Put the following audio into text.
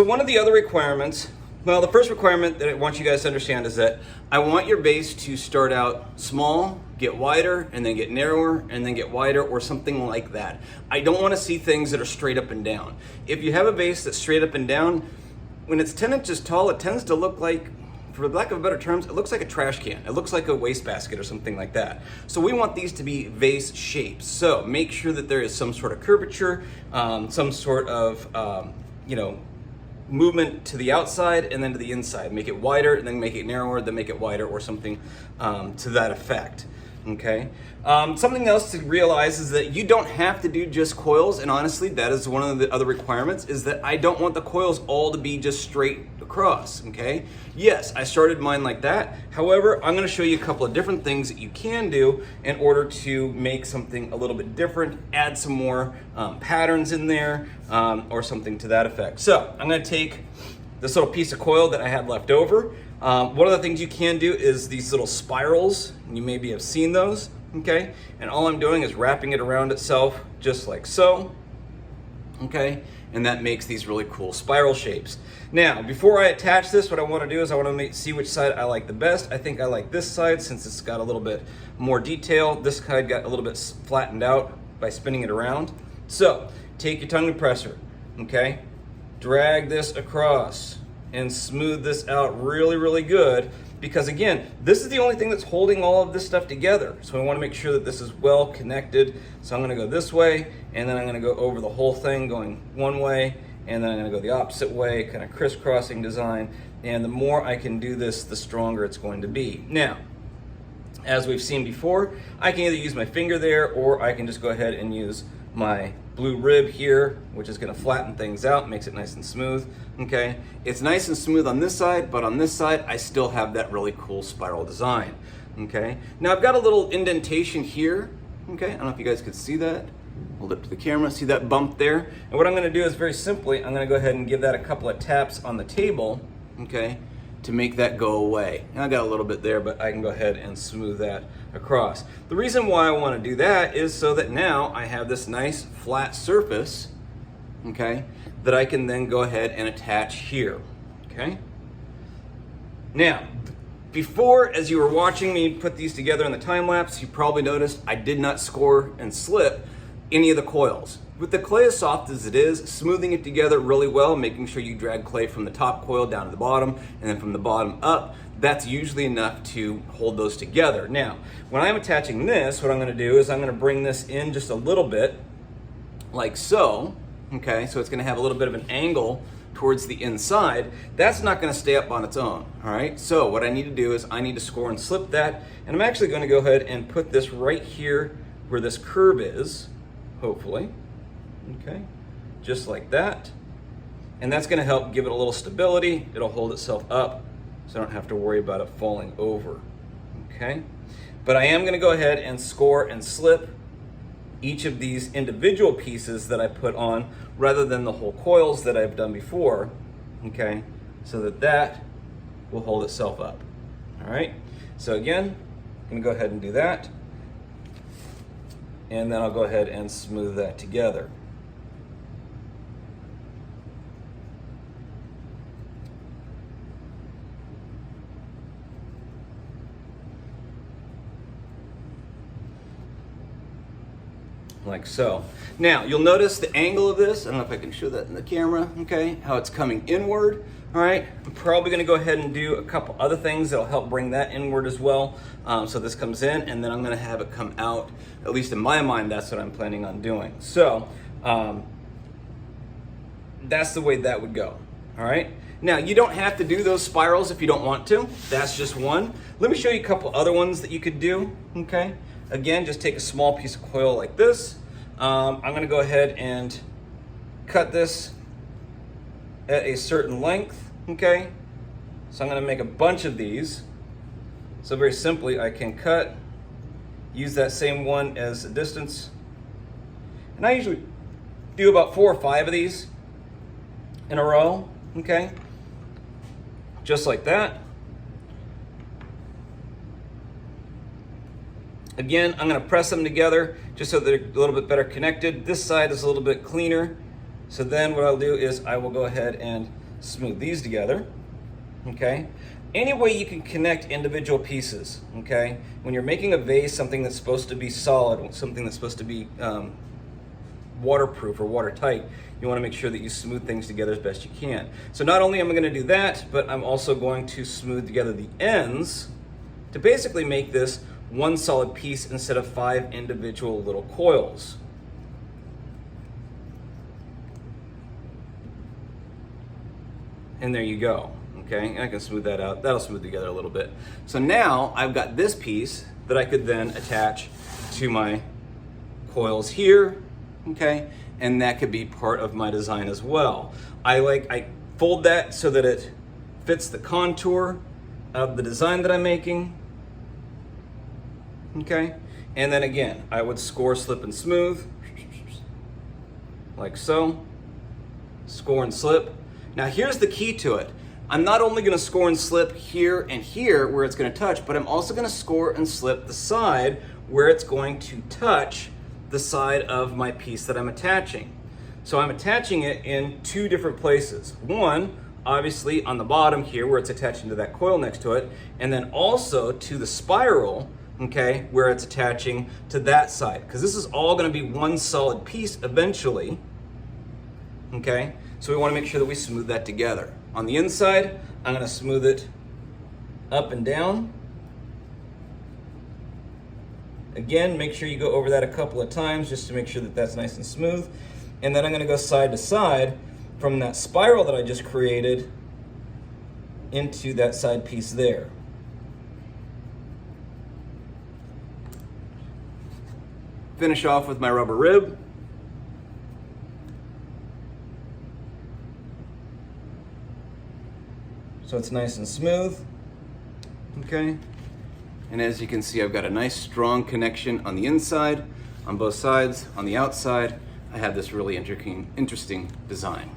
So one of the other requirements, well, the first requirement that I want you guys to understand is that I want your base to start out small, get wider, and then get narrower, and then get wider, or something like that. I don't want to see things that are straight up and down. If you have a base that's straight up and down, when it's 10 inches tall, it tends to look like, for lack of better terms, it looks like a trash can. It looks like a wastebasket or something like that. So we want these to be vase shapes. So make sure that there is some sort of curvature, some sort of, movement to the outside and then to the inside. Make it wider and then make it narrower, then make it wider, or something to that effect. Okay. Something else to realize is that you don't have to do just coils, and honestly, that is one of the other requirements, is that I don't want the coils all to be just straight across. Okay. Yes, I started mine like that. However, I'm going to show you a couple of different things that you can do in order to make something a little bit different, add some more patterns in there, or something to that effect. So I'm going to take this little piece of coil that I had left over. One of the things you can do is these little spirals. You maybe have seen those, okay? And all I'm doing is wrapping it around itself just like so, okay? And that makes these really cool spiral shapes. Now, before I attach this, what I want to do is I want to see which side I like the best. I think I like this side since it's got a little bit more detail. This side got a little bit flattened out by spinning it around. So, take your tongue depressor, okay? Drag this across and smooth this out really, really good, because again, this is the only thing that's holding all of this stuff together. So I want to make sure that this is well connected. So I'm going to go this way, and then I'm going to go over the whole thing going one way, and then I'm going to go the opposite way, kind of crisscrossing design. And the more I can do this, the stronger it's going to be. Now, as we've seen before, I can either use my finger there, or I can just go ahead and use my blue rib here, which is going to flatten things out, makes it nice and smooth. Okay, it's nice and smooth on this side, but on this side I still have that really cool spiral design. Okay, now I've got a little indentation here. Okay, I don't know if you guys could see that. Hold up to the camera, see that bump there? And what I'm going to do is very simply, I'm going to go ahead and give that a couple of taps on the table, okay, to make that go away. And I got a little bit there, but I can go ahead and smooth that across. The reason why I want to do that is so that now I have this nice flat surface, okay, that I can then go ahead and attach here, okay? Now, before, as you were watching me put these together in the time lapse, you probably noticed I did not score and slip any of the coils. With the clay as soft as it is, smoothing it together really well, making sure you drag clay from the top coil down to the bottom, and then from the bottom up, that's usually enough to hold those together. Now, when I'm attaching this, what I'm gonna do is I'm gonna bring this in just a little bit, like so, okay? So it's gonna have a little bit of an angle towards the inside. That's not gonna stay up on its own, all right? So what I need to do is I need to score and slip that, and I'm actually gonna go ahead and put this right here where this curve is, hopefully. Okay, just like that. And that's gonna help give it a little stability. It'll hold itself up, so I don't have to worry about it falling over, okay? But I am gonna go ahead and score and slip each of these individual pieces that I put on rather than the whole coils that I've done before, okay? So that that will hold itself up, all right? So again, I'm gonna go ahead and do that. And then I'll go ahead and smooth that together. Like so. Now, you'll notice the angle of this. I don't know if I can show that in the camera, okay? How it's coming inward, all right? I'm probably gonna go ahead and do a couple other things that'll help bring that inward as well. So this comes in, and then I'm gonna have it come out. At least in my mind, that's what I'm planning on doing. So, that's the way that would go, all right? Now, you don't have to do those spirals if you don't want to. That's just one. Let me show you a couple other ones that you could do, okay? Again, just take a small piece of coil like this. I'm gonna go ahead and cut this at a certain length, okay? So I'm gonna make a bunch of these. So very simply, I can cut, use that same one as a distance. And I usually do about 4 or 5 of these in a row, okay? Just like that. Again, I'm gonna press them together just so they're a little bit better connected. This side is a little bit cleaner. So then what I'll do is I will go ahead and smooth these together, okay? Any way you can connect individual pieces, okay? When you're making a vase, something that's supposed to be solid, something that's supposed to be waterproof or watertight, you want to make sure that you smooth things together as best you can. So not only am I going to do that, but I'm also going to smooth together the ends to basically make this one solid piece instead of 5 individual little coils. And there you go, okay? And I can smooth that out. That'll smooth together a little bit. So now I've got this piece that I could then attach to my coils here, okay? And that could be part of my design as well. I fold that so that it fits the contour of the design that I'm making, okay? And then again, I would score, slip, and smooth, like so. Score and slip. Now here's the key to it. I'm not only gonna score and slip here and here where it's gonna touch, but I'm also gonna score and slip the side where it's going to touch the side of my piece that I'm attaching. So I'm attaching it in 2 different places. One, obviously on the bottom here where it's attaching to that coil next to it, and then also to the spiral, okay, where it's attaching to that side. Because this is all gonna be one solid piece eventually, okay? So we wanna make sure that we smooth that together. On the inside, I'm gonna smooth it up and down. Again, make sure you go over that a couple of times just to make sure that that's nice and smooth. And then I'm gonna go side to side from that spiral that I just created into that side piece there. Finish off with my rubber rib. So it's nice and smooth, okay? And as you can see, I've got a nice strong connection on the inside, on both sides. On the outside, I have this really interesting design.